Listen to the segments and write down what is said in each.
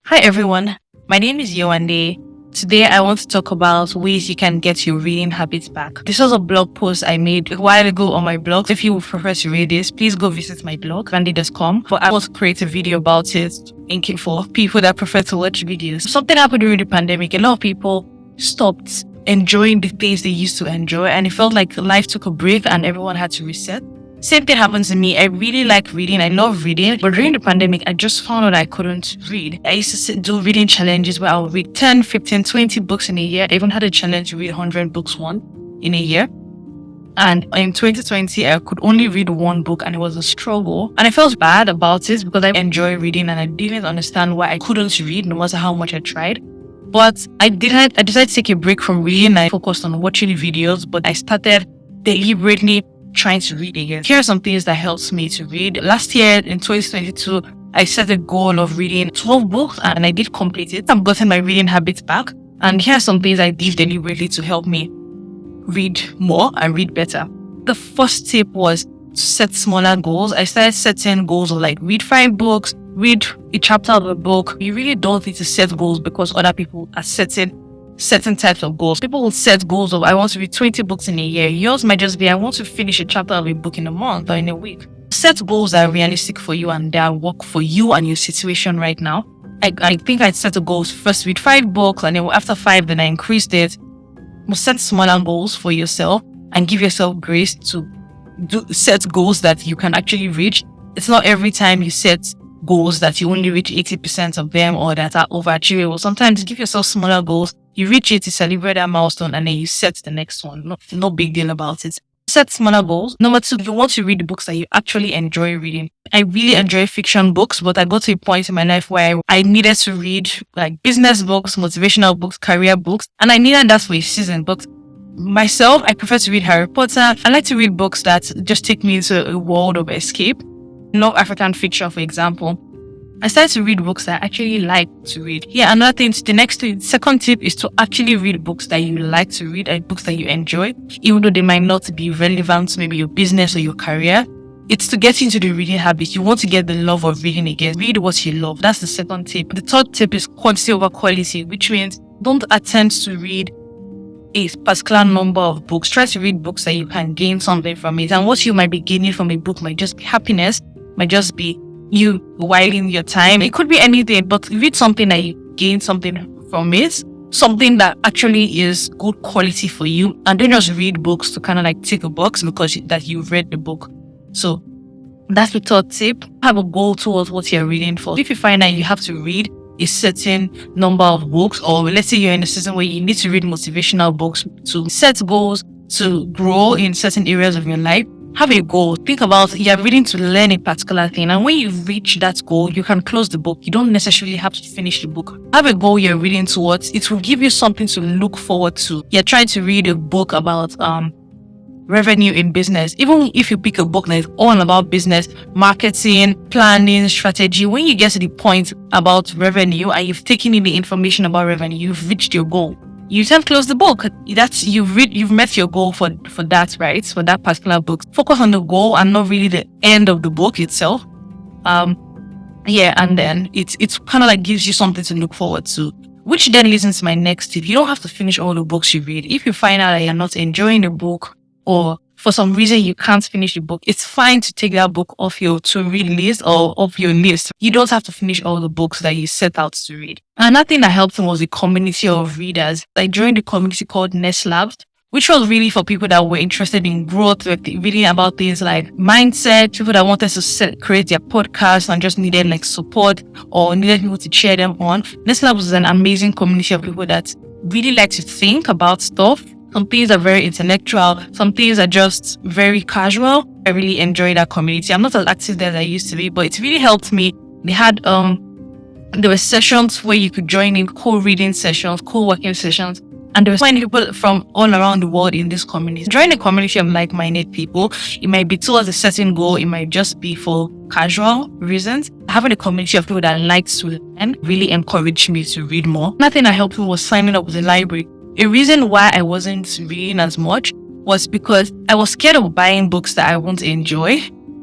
Hi everyone, my name is Yewande. Today I want to talk about ways you can get your reading habits back. This was a blog post I made a while ago on my blog. If you would prefer to read this, please go visit my blog, vandy.com. But I want to create a video about it for people that prefer to watch videos. Something happened during the pandemic. A lot of people stopped enjoying the things they used to enjoy, and it felt like life took a break and everyone had to reset. Same thing happened to me. I really like reading. I love reading. But during the pandemic, I just found out I couldn't read. I used to do reading challenges where I would read 10, 15, 20 books in a year. I even had a challenge to read 100 books in a year. And in 2020, I could only read one book and it was a struggle. And I felt bad about it because I enjoy reading and I didn't understand why I couldn't read no matter how much I tried. But I decided to take a break from reading. I focused on watching videos, but I started deliberately trying to read again. Here are some things that helped me to read. Last year in 2022, I set a goal of reading 12 books and I did complete it. I've gotten my reading habits back. And here are some things I did deliberately to help me read more and read better. The first tip was to set smaller goals. I started setting goals of like read 5 books, read a chapter of a book. You really don't need to set goals because other people are setting certain types of goals. People will set goals of I want to read 20 books in a year. Yours might just be I want to finish a chapter of a book in a month or in a week. Set goals that are realistic for you and that work for you and your situation right now. I think I set a goal to first read 5 books and then after 5 then I increased it. Set smaller goals for yourself and give yourself grace to set goals that you can actually reach. It's not every time you set goals that you only reach 80% of them or that are overachievable. Sometimes give yourself smaller goals. You reach it, you celebrate that milestone, and then you set the next one. No big deal about it. Set smaller goals. Number 2, you want to read the books that you actually enjoy reading. I really enjoy fiction books, but I got to a point in my life where I needed to read like business books, motivational books, career books, and I needed that for a season. But myself, I prefer to read Harry Potter. I like to read books that just take me into a world of escape. Love African fiction, for example. I started to read books that I actually like to read. Yeah, another thing, the second tip is to actually read books that you like to read and books that you enjoy, even though they might not be relevant to maybe your business or your career. It's to get into the reading habit. You want to get the love of reading again. Read what you love. That's the second tip. The third tip is quantity over quality, which means don't attempt to read a particular number of books. Try to read books that you can gain something from it. And what you might be gaining from a book might just be happiness, might just be you whiling your time. It could be anything, but read something that you gain something from it, something that actually is good quality for you, and don't just read books to kind of like tick a box because that you've read the book. So that's the third tip. Have a goal towards what you're reading for. If you find that you have to read a certain number of books, or let's say you're in a season where you need to read motivational books to set goals to grow in certain areas of your life, have a goal. Think about you're reading to learn a particular thing, and when you reach that goal, you can close the book. You don't necessarily have to finish the book. Have a goal you're reading towards. It will give you something to look forward to. You're trying to read a book about revenue in business. Even if you pick a book that is all about business, marketing, planning, strategy, when you get to the point about revenue and you've taken in the information about revenue, you've reached your goal. You can close the book. You've met your goal for that, right? For that particular book. Focus on the goal and not really the end of the book itself. And then it's kind of like gives you something to look forward to. Which then leads into my next tip. You don't have to finish all the books you read. If you find out that you're not enjoying the book, or for some reason you can't finish the book, it's fine to take that book off your to-read list or off your list. You don't have to finish all the books that you set out to read. Another thing that helped me was a community of readers. I joined a community called slumps, which was really for people that were interested in growth, like reading about things like mindset, people that wanted to create their podcast and just needed like support or needed people to cheer them on. Slumps was an amazing community of people that really like to think about stuff. Some things are very intellectual. Some things are just very casual. I really enjoy that community. I'm not as active there as I used to be, but it really helped me. They had, there were sessions where you could join in, co-reading sessions, co-working sessions. And there were so many people from all around the world in this community. Join a community of like-minded people. It might be towards a certain goal. It might just be for casual reasons. Having a community of people that likes to learn really encouraged me to read more. Nothing that helped me was signing up with the library. A reason why I wasn't reading as much was because I was scared of buying books that I won't enjoy.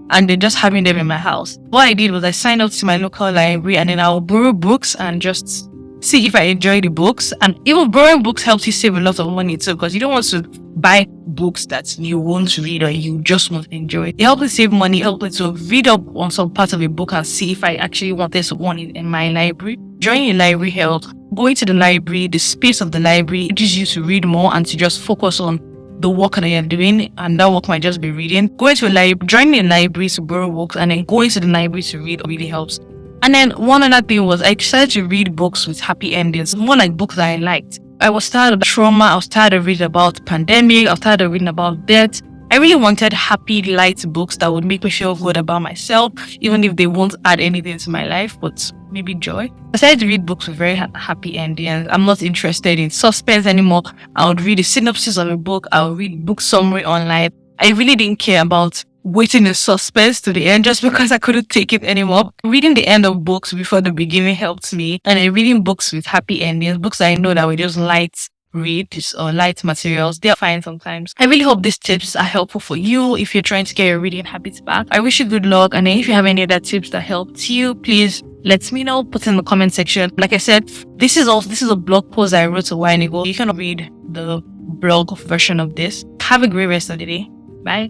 and then just having them in my house. What I did was I signed up to my local library, and then I would borrow books and just see if I enjoy the books. And even borrowing books helps you save a lot of money too, because you don't want to buy books that you won't read or you just won't enjoy. It helps me save money, it helps me to read up on some parts of a book and see if I actually want this one in my library. Joining a library helps. Going to the library, the space of the library teaches you to read more and to just focus on the work that you're doing, and that work might just be reading. Going to a library, joining a library to borrow books, and then going to the library to read really helps. And then one other thing was I decided to read books with happy endings, more like books that I liked. I was tired of trauma, I was tired of reading about pandemic, I was tired of reading about death. I really wanted happy, light books that would make me feel good about myself, even if they won't add anything to my life, but maybe joy. I decided to read books with very happy endings. I'm not interested in suspense anymore. I would read a synopsis of a book, I would read book summary online. I really didn't care about waiting in suspense to the end just because I couldn't take it anymore. Reading the end of books before the beginning helped me, and then reading books with happy endings, books that I know that were just light reads or light materials, they're fine sometimes. I really hope these tips are helpful for you if you're trying to get your reading habits back. I wish you good luck, and if you have any other tips that helped you, please let me know. Put in the comment section. Like I said, this is a blog post I wrote a while ago. You can read the blog version of this. Have a great rest of the day. Bye.